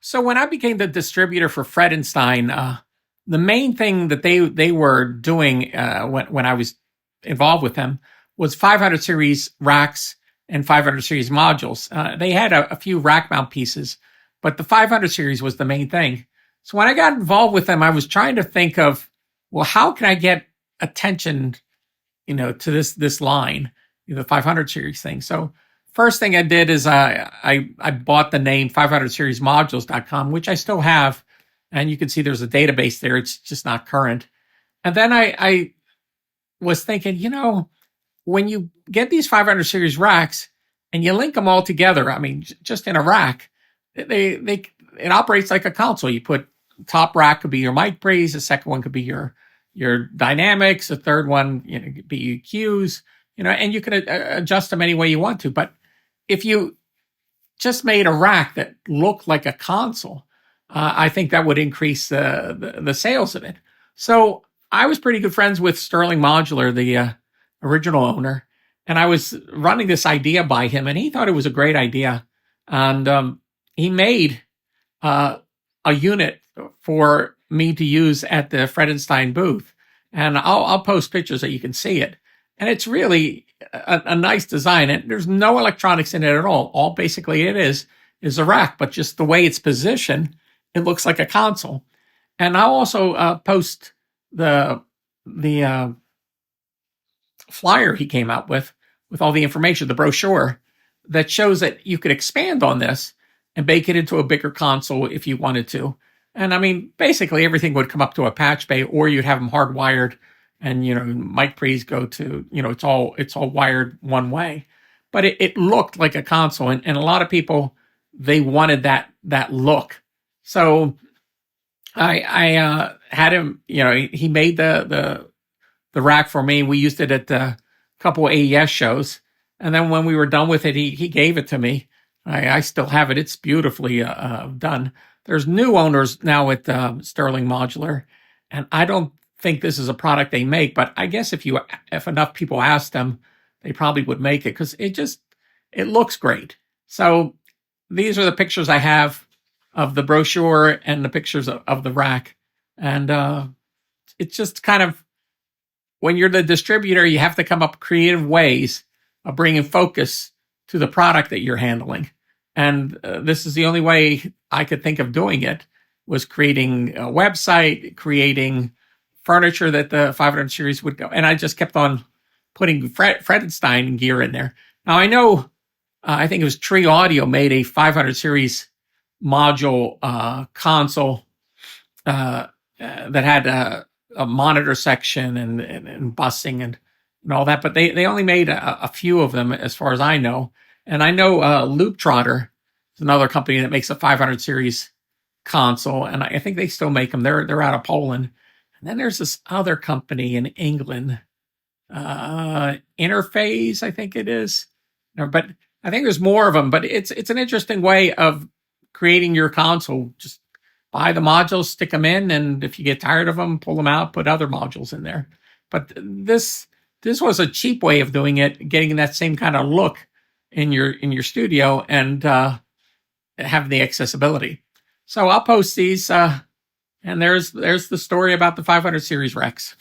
So when I became the distributor for Fredenstein, the main thing that they were doing when I was involved with them was 500 series racks and 500 series modules. They had a few rack mount pieces, but the 500 series was the main thing. So when I got involved with them, I was trying to think of, well, how can I get attention, to this line, the 500 series thing. So first thing I did is I bought the name 500seriemodules.com, which I still have. And you can see there's a database there. It's just not current. And then I was thinking, when you get these 500 series racks and you link them all together, I mean, just in a rack, it operates like a console. You put top rack could be your mic pre's, the second one could be your dynamics, the third one could be your cues, and you can adjust them any way you want to. But if you just made a rack that looked like a console, I think that would increase the sales of it. So I was pretty good friends with Sterling Modular, the original owner, and I was running this idea by him, and he thought it was a great idea. And he made a unit for me to use at the Fredenstein booth. And I'll post pictures so you can see it. And it's really a nice design. And there's no electronics in it at all. All basically it is a rack, but just the way it's positioned, it looks like a console. And I'll also post the flyer he came out with all the information, the brochure that shows that you could expand on this and make it into a bigger console if you wanted to. And I mean, basically everything would come up to a patch bay, or you'd have them hardwired, and mic pre's go to, it's all wired one way. But it looked like a console, and a lot of people, they wanted that look. So I had him, he made the rack for me. We used it at a couple of AES shows, and then when we were done with it, he gave it to me. I still have it. It's beautifully done. There's new owners now at Sterling Modular, and I don't think this is a product they make, but I guess if enough people asked them, they probably would make it, because it looks great. So these are the pictures I have of the brochure and the pictures of the rack. And it's just kind of, when you're the distributor, you have to come up with creative ways of bringing focus to the product that you're handling. And this is the only way I could think of doing it, was creating a website, creating furniture that the 500 series would go. And I just kept on putting Fredenstein gear in there. Now I know, I think it was Tree Audio made a 500 series module console that had a monitor section and busing and all that, but they only made a few of them as far as I know. And I know Loop Trotter is another company that makes a 500 series console, and I think they still make them. They're out of Poland. And then there's this other company in England, Interphase, I think it is. But I think there's more of them. But it's an interesting way of creating your console. Just buy the modules, stick them in, and if you get tired of them, pull them out, put other modules in there. But this was a cheap way of doing it, getting that same kind of look in your studio, and having the accessibility. So I'll post these, and there's the story about the 500 series Rex.